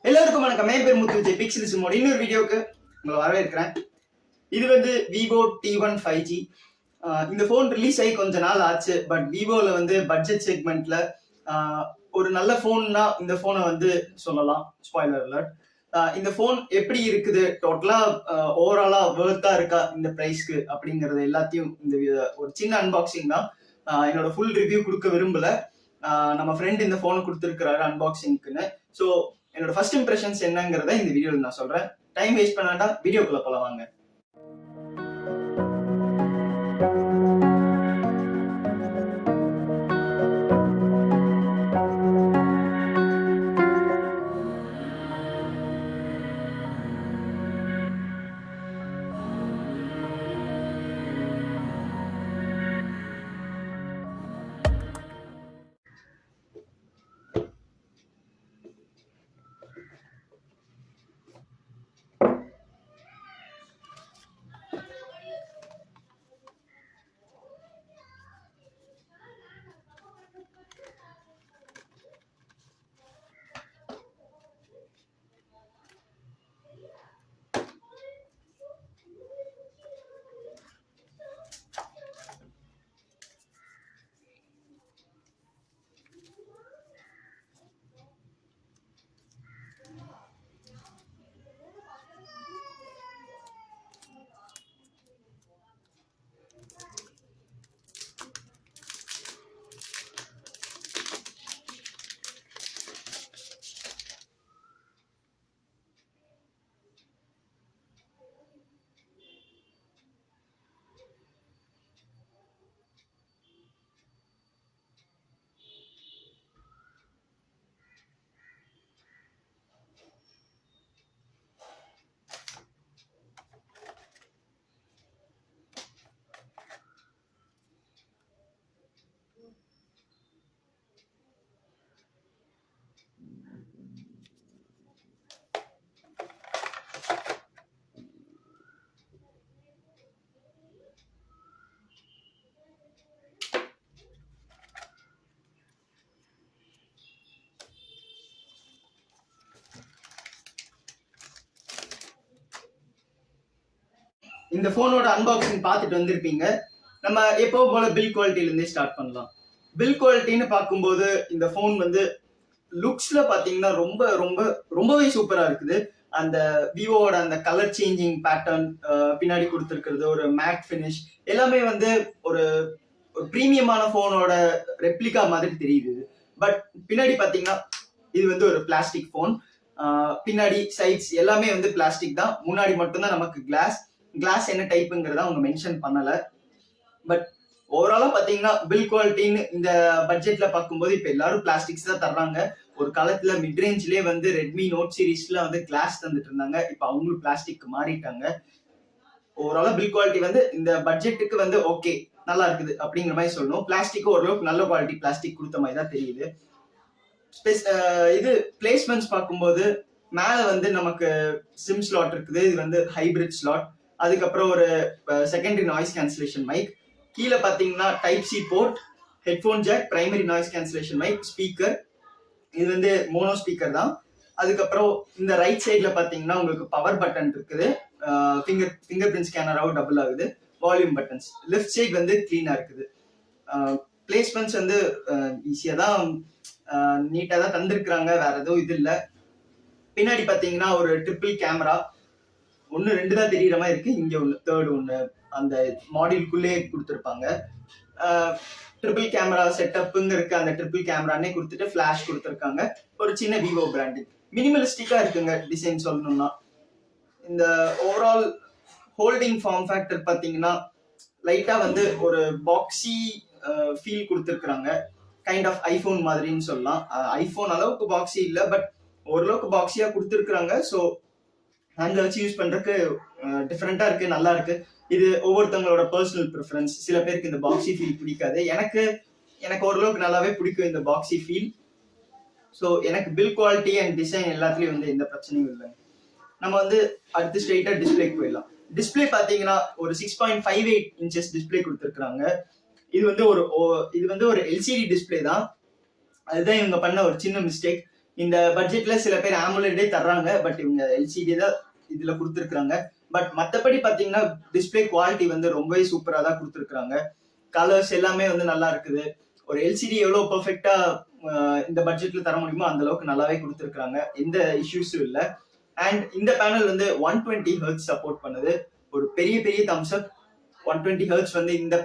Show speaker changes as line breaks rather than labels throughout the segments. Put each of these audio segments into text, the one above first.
எல்லாருக்கும் வணக்கம். என் பேர் முத்து விஜய். பிக்சல் சிம்மோட இன்னொரு வீடியோக்கு உங்களை வரவேற்கிறேன். இது வந்து விவோ T1 5G. இந்த ஃபோன் ரிலீஸ் ஆகி கொஞ்ச நாள் ஆச்சு. பட் விவோல வந்து பட்ஜெட் செக்மெண்ட்ல ஒரு நல்ல ஃபோன்னா இந்த ஃபோனை வந்து சொல்லலாம். Spoiler alert. இந்த ஃபோன் எப்படி இருக்குது, டோட்டலா ஓவராலா வர்த்தா இருக்கா இந்த பிரைஸ்க்கு அப்படிங்கறது எல்லாத்தையும் இந்த ஒரு சின்ன அன்பாக்சிங் தான். என்னோட ஃபுல் ரிவ்யூ கொடுக்க விரும்பல. நம்ம ஃப்ரெண்ட் இந்த ஃபோனை கொடுத்துருக்கிறாரு அன்பாக்சிங்க்குன்னு. ஸோ என்னோட ஃபர்ஸ்ட் இம்ப்ரெஷன்ஸ் என்னங்கிறத இந்த வீடியோவில் நான் சொல்றேன். டைம் வேஸ்ட் பண்ணாட்டா வீடியோக்குள்ள போலாம் வாங்க. இந்த போனோட அன்பாக்சிங் பார்த்துட்டு வந்திருப்பீங்க. நம்ம எப்போ போல பில் குவாலிட்டில இருந்தே ஸ்டார்ட் பண்ணலாம். பில் குவாலிட்டின்னு பார்க்கும்போது இந்த போன் வந்து லுக்ஸ்ல பாத்தீங்கன்னா ரொம்ப ரொம்ப ரொம்பவே சூப்பரா இருக்குது. அந்த விவோட அந்த கலர் சேஞ்சிங் பேட்டர்ன், பின்னாடி கொடுத்துருக்கிறது ஒரு மேட் ஃபினிஷ், எல்லாமே வந்து ஒரு பிரீமியமான போனோட ரெப்ளிகா மாதிரி தெரியுது. பட் பின்னாடி பாத்தீங்கன்னா இது வந்து ஒரு பிளாஸ்டிக் போன். பின்னாடி சைட்ஸ் எல்லாமே வந்து பிளாஸ்டிக் தான். முன்னாடி மட்டும்தான் நமக்கு கிளாஸ் என்ன டைப்புங்கிறத அவங்க மென்ஷன் பண்ணல. பட் ஓவராலா பாத்தீங்கன்னா பில் குவாலிட்டின்னு இந்த பட்ஜெட்ல பார்க்கும்போது இப்ப எல்லாரும் பிளாஸ்டிக்ஸ் தான் தர்றாங்க. ஒரு காலத்துல மிட்ரேஞ்ச்லயே வந்து ரெட்மி நோட் சீரீஸ்ல வந்து கிளாஸ் தந்துட்டு இருந்தாங்க. இப்ப அவங்களும் பிளாஸ்டிக் மாறிட்டாங்க. ஓவராலா பில் குவாலிட்டி வந்து இந்த பட்ஜெட்டுக்கு வந்து ஓகே, நல்லா இருக்குது அப்படிங்கிற மாதிரி சொல்லணும். பிளாஸ்டிக் ஓரளவுக்கு நல்ல குவாலிட்டி பிளாஸ்டிக் கொடுத்த மாதிரி தான் தெரியுது. இது பிளேஸ்மெண்ட்ஸ் பார்க்கும்போது மேல வந்து நமக்கு சிம் ஸ்லாட் இருக்குது. இது வந்து ஹைபிரிட் ஸ்லாட். அதுக்கப்புறம் ஒரு செகண்டரி நாய்ஸ் கேன்சலேஷன் மைக். கீழே பார்த்தீங்கன்னா type c port, headphone jack, primary noise cancellation mic, speaker. இது வந்து மோனோ ஸ்பீக்கர் தான். அதுக்கப்புறம் இந்த ரைட் சைட்ல பார்த்தீங்கன்னா உங்களுக்கு பவர் பட்டன் இருக்குது. ஃபிங்கர் பிரிண்ட் ஸ்கேனராகவும் டபுள் ஆகுது. Volume buttons. லெஃப்ட் சைட் வந்து கிளீனா இருக்குது. பிளேஸ்மெண்ட்ஸ் வந்து ஈஸியா தான், நீட்டா தான் தந்திருக்கிறாங்க. வேற எதுவும் இது இல்லை. பின்னாடி பார்த்தீங்கன்னா ஒரு ட்ரிபிள் கேமரா, ஒன்னு 2 தான் தெரியற மாதிரி இருக்கு. இங்க ஒண்ணு, தேர்ட் ஒண்ணு அந்த மாடியூல்குள்ளே கொடுத்துருப்பாங்க. ட்ரிபிள் கேமரா செட்டப்ங்க இருக்கு. அந்த ட்ரிபிள் கேமரானே கொடுத்துட்டு ஃபிளாஷ் கொடுத்துருக்காங்க. ஒரு சின்ன விவோ பிராண்டிங். மினிமலிஸ்டிக்கா இருக்குங்க டிசைன் சொல்லணும்னா. இந்த ஓவரால் ஹோல்டிங் ஃபார்ம் ஃபேக்டர் பாத்தீங்கன்னா லைட்டா வந்து ஒரு பாக்ஸி ஃபீல் கொடுத்துருக்காங்க. கைண்ட் ஆஃப் ஐபோன் மாதிரின்னு சொல்லலாம். ஐபோன் அளவுக்கு பாக்ஸி இல்ல, பட் ஓரளவுக்கு பாக்ஸியா கொடுத்துருக்காங்க. ஸோ ஹேண்ட்ல வச்சு யூஸ் பண்றதுக்கு டிஃப்ரெண்டா இருக்கு, நல்லா இருக்கு. இது ஒவ்வொருத்தவங்களோட பர்சனல் ப்ரிஃபரன்ஸ். சில பேருக்கு இந்த பாக்ஸி ஃபீல் பிடிக்காது. எனக்கு ஓரளவுக்கு நல்லாவே பிடிக்கும் இந்த பாக்ஸி ஃபீல். ஸோ எனக்கு பில் குவாலிட்டி அண்ட் டிசைன் எல்லாத்துலயும் வந்து எந்த பிரச்சனையும் இல்லை. நம்ம வந்து அடுத்து ஸ்ட்ரெயிட்டா டிஸ்பிளேக்கு போயிடலாம். டிஸ்பிளே பாத்தீங்கன்னா ஒரு 6.58 inches டிஸ்பிளே கொடுத்துருக்காங்க. இது வந்து ஒரு எல்சிடி டிஸ்பிளே தான். அதுதான் இவங்க பண்ண ஒரு சின்ன மிஸ்டேக். இந்த பட்ஜெட்ல சில பேர் ஆமுலேட்டே தர்றாங்க, பட் இவங்க எல்சிடி தான் இதுல கொடுத்துருக்காங்க. பட் மத்தபடி பாத்தீங்கன்னா டிஸ்பிளே குவாலிட்டி வந்து ரொம்பவே சூப்பரா தான் கொடுத்துருக்காங்க. கலர்ஸ் எல்லாமே வந்து நல்லா இருக்குது. ஒரு எல்சிடி எவ்வளவு பெர்ஃபெக்ட்டா இந்த பட்ஜெட்ல தர முடியுமோ அந்த அளவுக்கு நல்லாவே கொடுத்துருக்காங்க. எந்த இஷ்யூஸும் இல்லை. அண்ட் இந்த பேனல் வந்து 120 ஹெர்ட்ஸ் சப்போர்ட் பண்ணுது. ஒரு பெரிய பெரிய தம்ஸ் அப். 120 ஹெர்ட்ஸ் வந்து இந்த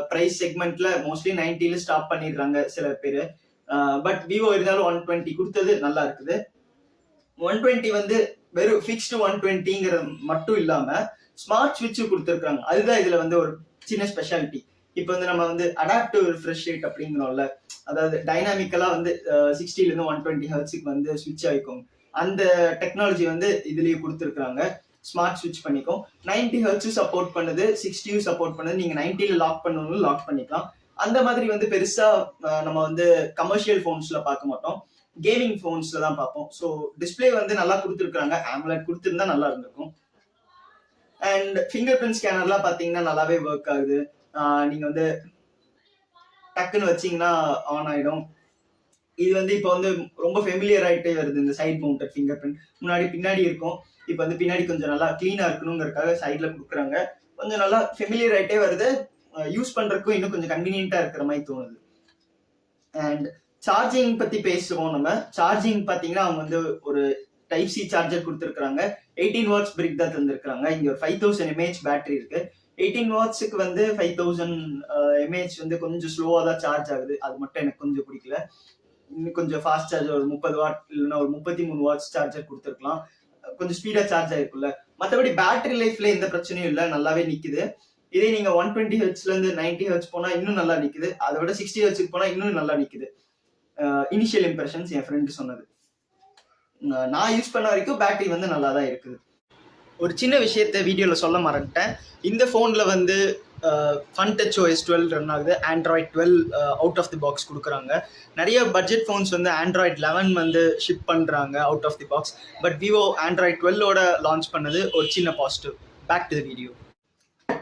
பிரைஸ் செக்மெண்ட்ல மோஸ்ட்லி 90ல ஸ்டாப் பண்ணிடுறாங்க சில பேர். பட் விவோ இருந்தாலும் 120 கொடுத்தது நல்லா இருக்குது. 120 வந்து வெறும் ஃபிக்ஸ்டு 120ங்கிற மட்டும் இல்லாம ஸ்மார்ட் ஸ்விட்ச் கொடுத்துருக்காங்க. அதுதான் இதுல வந்து ஒரு சின்ன ஸ்பெஷாலிட்டி. இப்போ வந்து நம்ம வந்து அடாப்டிவ் ரிஃப்ரெஷ் ரேட் அப்படிங்கிறோம்ல, அதாவது டைனாமிக்கலா வந்து 60ல இருந்து 120 ஹெர்ட்ஸுக்கு வந்து ஸ்விட்ச் ஆயிக்கும். அந்த டெக்னாலஜி வந்து இதுலயே கொடுத்துருக்காங்க. ஸ்மார்ட் ஸ்விட்ச் பண்ணிக்கும். 90 ஹெர்ட்ஸும் சப்போர்ட் பண்ணுது, 60யும் சப்போர்ட் பண்ணுது. நீங்க 90ல லாக் பண்ணணும் லாக் பண்ணிக்கலாம். அந்த மாதிரி வந்து பெருசா நம்ம வந்து கமர்ஷியல் போன்ஸ்ல பார்க்க மாட்டோம், கேமிங் போன்ஸ்ல தான் பார்ப்போம். ஸோ டிஸ்பிளே வந்து நல்லா கொடுத்துருக்காங்க. ஆம்லெட் கொடுத்துருந்தா நல்லா இருந்திருக்கும். அண்ட் ஃபிங்கர் பிரிண்ட் ஸ்கேனர்லாம் பார்த்தீங்கன்னா நல்லாவே ஒர்க் ஆகுது. நீங்க வந்து டக்குன்னு வச்சீங்கன்னா ஆன் ஆயிடும். இது வந்து இப்போ வந்து ரொம்ப ஃபெமிலியர் ஆகிட்டே வருது இந்த சைட் மவுண்டட் ஃபிங்கர் பிரிண்ட். முன்னாடி பின்னாடி இருக்கும், இப்போ வந்து பின்னாடி கொஞ்சம் நல்லா கிளீனா இருக்கணுங்கிறதுக்காக சைட்ல கொடுக்குறாங்க. கொஞ்சம் நல்லா ஃபெமிலியர் ஆகிட்டே வருது. யூஸ் பண்றதுக்கும் இன்னும் கொஞ்சம் கன்வீனியன்ட்டா இருக்கிற மாதிரி தோணுது. அண்ட் சார்ஜிங் பத்தி பேசுவோம். நம்ம சார்ஜிங் பாத்தீங்கன்னா அவங்க வந்து ஒரு டைப் சி சார்ஜர் கொடுத்துருக்காங்க. 18 வாட்ஸ் பிரிக் தான் தந்திருக்காங்க. இங்க ஒரு 5000 mAh பேட்டரி இருக்கு. 18 வாட்ஸுக்கு வந்து 5000 mAh வந்து கொஞ்சம் ஸ்லோவா தான் சார்ஜ் ஆகுது. அது மட்டும் எனக்கு கொஞ்சம் பிடிக்கல. இன்னும் கொஞ்சம் ஃபாஸ்ட் சார்ஜர் ஒரு 30 வாட் இல்லைன்னா ஒரு 33 வாட்ஸ் சார்ஜர் கொடுத்துருக்கலாம். கொஞ்சம் ஸ்பீடா சார்ஜ் ஆயிருக்குல்ல. மற்றபடி பேட்டரி லைஃப்ல எந்த பிரச்சனையும் இல்லை, நல்லாவே நிக்குது. இதே நீங்க 120 ஹெர்ட்ஸ்ல இருந்து 90 ஹெர்ட்ஸ் போனா இன்னும் நல்லா நிக்குது. அதை விட 60 ஹெர்ட்ஸ்க்கு போனா இன்னும் நல்லா நிக்குது. இனிஷியல் இம்ப்ரெஷன்ஸ் என் ஃப்ரெண்ட் சொன்னது. நான் யூஸ் பண்ண வரைக்கும் பேட்டரி வந்து நல்லா தான் இருக்குது. ஒரு சின்ன விஷயத்த வீடியோல சொல்ல மறந்துட்டேன். இந்த போன்ல வந்து ஃபன் டச் OS 12 ரன் ஆகுது. Android 12 out of the box கொடுக்குறாங்க. நிறைய பட்ஜெட் ஃபோன்ஸ் வந்து ஆண்ட்ராய்ட் 11 வந்து ஷிப் பண்ணுறாங்க out of the box. But Vivo Android 12ஓட லான்ச் பண்ணது ஒரு சின்ன positive. Back to the video.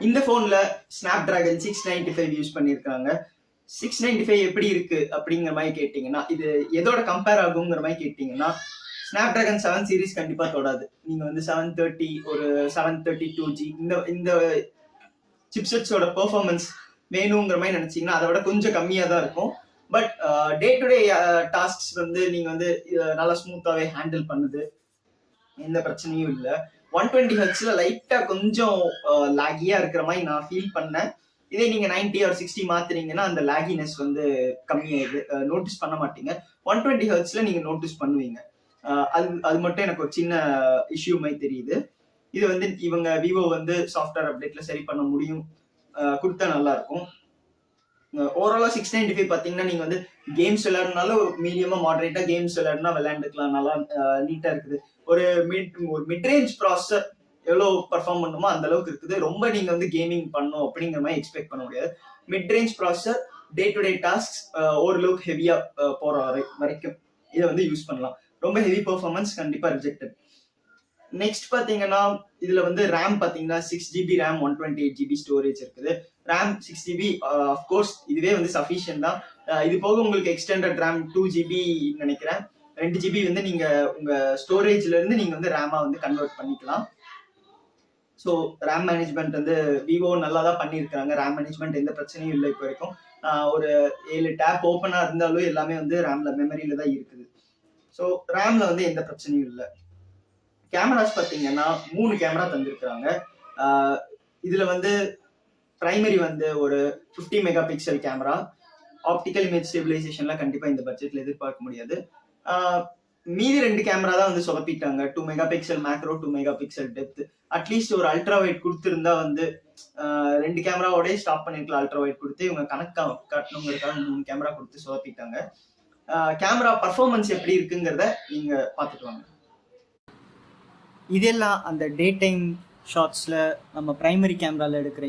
இந்த ஃபோனில் ஸ்னாப்டிராகன் 695 யூஸ் பண்ணியிருக்காங்க. 695 எப்படி இருக்கு அப்படிங்கிற மாதிரி கேட்டிங்கன்னா, இது எதோட கம்பேர் ஆகுங்கிற மாதிரி கேட்டிங்கன்னா, ஸ்னாப்டிராகன் 7 சீரிஸ் கண்டிப்பாக தொடாது. நீங்கள் வந்து 730 ஒரு 732G இந்த சிப்செட்ஸோட பெர்ஃபார்மன்ஸ் வேணுங்கிற மாதிரி நினைச்சீங்கன்னா அதை விட கொஞ்சம் கம்மியாக தான் இருக்கும். But day to day tasks வந்து நீங்கள் வந்து நல்லா ஸ்மூத்தாகவே ஹேண்டில் பண்ணுது, எந்த பிரச்சனையும் இல்லை. 120 ஹெர்ட்ஸ்ல லைட்டாக கொஞ்சம் லாகியாக இருக்கிற மாதிரி நான் ஃபீல் பண்ணேன். இதே நீங்கள் 90 or 60 மாத்துறீங்கன்னா அந்த லாகினஸ் வந்து கம்மியாயிடுது, நோட்டீஸ் பண்ண மாட்டீங்க. 120 ஹெர்ட்ஸ்ல நீங்கள் நோட்டீஸ் பண்ணுவீங்க. அது மட்டும் எனக்கு ஒரு சின்ன இஷ்யூ மாதிரி தெரியுது. இது வந்து இவங்க விவோ வந்து சாஃப்ட்வேர் அப்டேட்ல சரி பண்ண முடியும், கொடுத்தா நல்லா இருக்கும். ஓவராலா 695 பாத்தீங்கன்னா நீங்க வந்து கேம்ஸ் விளையாடுனாலும் மீடியமா மாடரேட்டா கேம்ஸ் விளையாடுனா விளையாண்டுக்கலாம். நல்லா நீட்டா இருக்குது. ஒரு மிட்ரேஞ்ச் ப்ராசஸர் எவ்வளவு பர்ஃபார்ம் பண்ணுமோ அந்த அளவுக்கு இருக்குது. ரொம்ப நீங்க வந்து கேமிங் பண்ணும் அப்படிங்கிற மாதிரி எக்ஸ்பெக்ட் பண்ண முடியாது. Midrange processor day to day task ஓரளவுக்கு ஹெவியா போற வரைக்கும் இதை வந்து யூஸ் பண்ணலாம். ரொம்ப ஹெவி பெர்ஃபார்மன்ஸ் கண்டிப்பா ரிஜெக்டட். நெக்ஸ்ட் பாத்தீங்கன்னா இதுல வந்து ரேம் பாத்தீங்கன்னா 6GB ரேம் 128GB ஸ்டோரேஜ் இருக்குது. ரேம் 6GB அஃப்கோர்ஸ் இதுவே வந்து சஃபிஷியன்ட் தான். இது போக உங்களுக்கு எக்ஸ்டெண்டட் ரேம் 2GB நினைக்கிறேன். 2GB வந்து நீங்க உங்க ஸ்டோரேஜ்ல இருந்து நீங்க வந்து ரேமா வந்து கன்வெர்ட் பண்ணிக்கலாம். ஸோ ரேம் மேனேஜ்மெண்ட் வந்து விவோ நல்லா தான் பண்ணியிருக்காங்க. ரேம் மேனேஜ்மெண்ட் எந்த பிரச்சனையும் இல்லை இப்போ வரைக்கும். ஒரு 7 டேப் ஓப்பனா இருந்தாலும் எல்லாமே வந்து ரேம்ல மெமரியில தான் இருக்குது. ஸோ ரேம்ல வந்து எந்த பிரச்சனையும் இல்லை. கேமராஸ் பார்த்தீங்கன்னா 3 கேமரா தந்திருக்கிறாங்க. இதுல வந்து பிரைமரி வந்து ஒரு 50 mega pixel camera. Optical image ஸ்டெபிலைசேஷன்லாம் கண்டிப்பா இந்த பட்ஜெட்ல எதிர்பார்க்க முடியாது. மீதி 2 கேமரா தான் வந்து சொதப்பிட்டாங்க. 2 mega pixel macro, 2 mega pixel depth. At least ஒரு அல்ட்ரா வைட் கொடுத்துருந்தா வந்து 2 கேமராவோடய ஸ்டாப் பண்ணிருக்கலாம். அல்ட்ரா வைட் கொடுத்து இவங்க கணக்கா காட்டணுங்கிறதுக்காக 3 கேமரா கொடுத்து சொதப்பிட்டாங்க. கேமரா பர்ஃபார்மன்ஸ் எப்படி இருக்குங்கிறத நீங்க பார்த்துட்டு வாங்க. இதெல்லாம் அந்த டே டைம் ஷாட்ஸில் நம்ம ப்ரைமரி கேமராவில் எடுக்கிற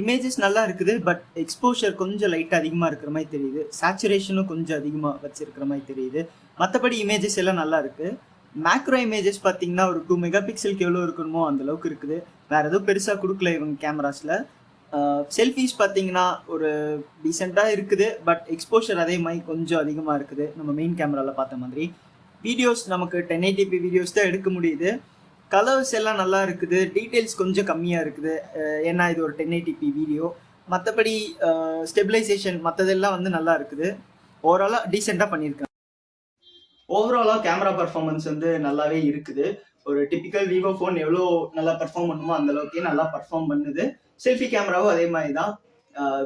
இமேஜஸ் நல்லா இருக்குது. பட் எக்ஸ்போஷர் கொஞ்சம் லைட்டாக அதிகமாக இருக்கிற மாதிரி தெரியுது. சேச்சுரேஷனும் கொஞ்சம் அதிகமாக வச்சிருக்கிற மாதிரி தெரியுது. மற்றபடி இமேஜஸ் எல்லாம் நல்லா இருக்குது. மேக்ரோ இமேஜஸ் பார்த்தீங்கன்னா ஒரு 2 மெகா பிக்சலுக்கு எவ்வளோ இருக்கணுமோ அந்த அளவுக்கு இருக்குது. வேறு எதுவும் பெருசாக கொடுக்கல இவங்க கேமராஸில். செல்ஃபீஸ் பார்த்தீங்கன்னா ஒரு டீசெண்டாக இருக்குது. பட் எக்ஸ்போஷர் அதே மாதிரி கொஞ்சம் அதிகமாக இருக்குது நம்ம மெயின் கேமராவில் பார்த்த மாதிரி. வீடியோஸ் நமக்கு 1080p வீடியோஸ் தான் எடுக்க முடியுது. கலர்ஸ் எல்லாம் நல்லா இருக்குது, டீட்டெயில்ஸ் கொஞ்சம் கம்மியாக இருக்குது. ஏன்னா இது ஒரு 1080p வீடியோ. மற்றபடி ஸ்டெபிலைசேஷன் மற்றதெல்லாம் வந்து நல்லா இருக்குது. ஓவராலாக டீசெண்டாக பண்ணியிருக்காங்க. ஓவராலாக கேமரா பர்ஃபார்மன்ஸ் வந்து நல்லாவே இருக்குது. ஒரு டிபிக்கல் விவோ ஃபோன் எவ்வளோ நல்லா பர்ஃபார்ம் பண்ணுமோ அந்த அளவுக்கே நல்லா பர்ஃபார்ம் பண்ணுது. செல்ஃபி கேமராவும் அதே மாதிரி தான்.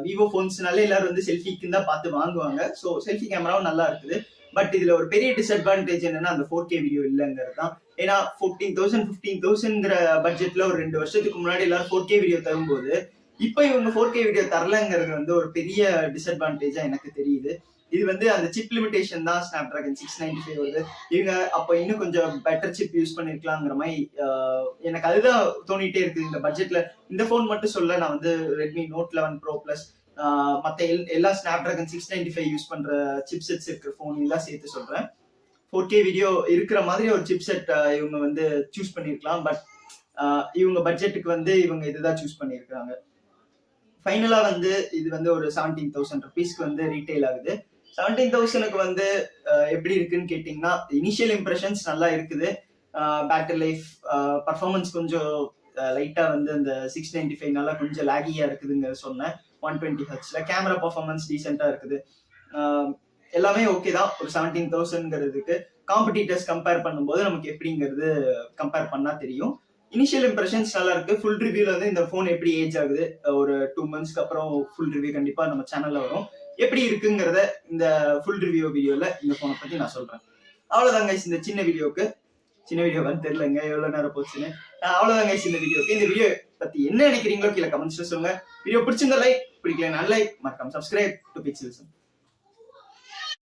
விவோ ஃபோன்ஸ்னாலே எல்லாரும் வந்து செல்ஃபிக்கு தான் பார்த்து வாங்குவாங்க. ஸோ செல்ஃபி கேமராவும் நல்லா இருக்குது. பட் இதுல ஒரு பெரிய டிஸ்அட்வான்டேஜ் என்னன்னா அந்த 4K வீடியோ இல்லைங்கிறது தான். ஏன்னா 14,000 15,000ங்கிற பட்ஜெட்ல ஒரு 2 வருஷத்துக்கு முன்னாடி எல்லாரும் 4K வீடியோ தரும்போது இப்போ இவங்க 4K வீடியோ தரலங்கிறது வந்து ஒரு பெரிய டிஸ்அட்வான்டேஜா எனக்கு தெரியுது. இது வந்து அந்த சிப் லிமிடேஷன் தான். ஸ்னாப்டிராகன் 695 வருது. இவங்க அப்போ இன்னும் கொஞ்சம் பெட்டர் சிப் யூஸ் பண்ணிருக்கலாங்கிற மாதிரி எனக்கு அதுதான் தோணிட்டே இருக்குது இந்த பட்ஜெட்ல. இந்த போன் மட்டும் சொல்ல, நான் வந்து ரெட்மி நோட் 11 ப்ரோ பிளஸ் மற்ற எல்லா ஸ்னாப்டிராகன் 695 யூஸ் பண்ற சிப் செட்ஸ் இருக்கிற போன் எல்லாம் சேர்த்து சொல்றேன். 4K வீடியோ இருக்கிற மாதிரி ஒரு சிப் செட் இவங்க வந்து சூஸ் பண்ணிருக்கலாம். பட் இவங்க பட்ஜெட்டுக்கு வந்து இவங்க இதுதான் சூஸ் பண்ணிருக்காங்க. ஃபைனலா வந்து இது வந்து ஒரு 17,000 ருபீஸ்க்கு வந்து ரீட்டைல் ஆகுது. 17,000க்கு வந்து எப்படி இருக்குன்னு கேட்டீங்கன்னா, இனிஷியல் இம்ப்ரெஷன்ஸ் நல்லா இருக்குது. பேட்டரி லைஃப், பர்ஃபார்மன்ஸ் கொஞ்சம் லைட்டா வந்து அந்த 695னால கொஞ்சம் லாகியா இருக்குதுங்க சொன்னேன். 120 ஹெர்ட்ஸ்ல கேமரா பர்ஃபார்மன்ஸ் டீசெண்டா இருக்குது. எல்லாமே ஓகே தான். ஒரு 17,000ங்கிறதுக்கு காம்படிட்டர்ஸ் கம்பேர் பண்ணும்போது நமக்கு எப்படிங்கிறது கம்பேர் பண்ணா தெரியும். இனிஷியல் இம்ப்ரெஷன்ஸ் நல்லா இருக்கு. ஃபுல் ரிவ்யூல வந்து இந்த போன் எப்படி ஏஜ் ஆகுது, ஒரு 2 மந்த்ஸ்க்கு அப்புறம் ஃபுல் ரிவ்யூ கண்டிப்பா நம்ம சேனல்ல வரும். எப்படி இருக்குங்கிறத இந்த ஃபுல் ரிவ்யூ வீடியோல இந்த போனை பத்தி நான் சொல்றேன். அவ்வளவுதாங்க இந்த சின்ன வீடியோவான்னு தெரியலங்க எவ்வளவு நேரம் போச்சுன்னு. அவ்வளவுதாங்க இந்த வீடியோக்கு. இந்த வீடியோ பத்தி என்ன நினைக்கிறீங்களோ கீழே கமெண்ட்ஸ்ல சொல்லுங்க. வீடியோ பிடிச்சிருந்தா லைக், பிடிக்கல அன்லைக், மறக்காம சப்ஸ்கிரைப் டு பிக்சல்ஸ்.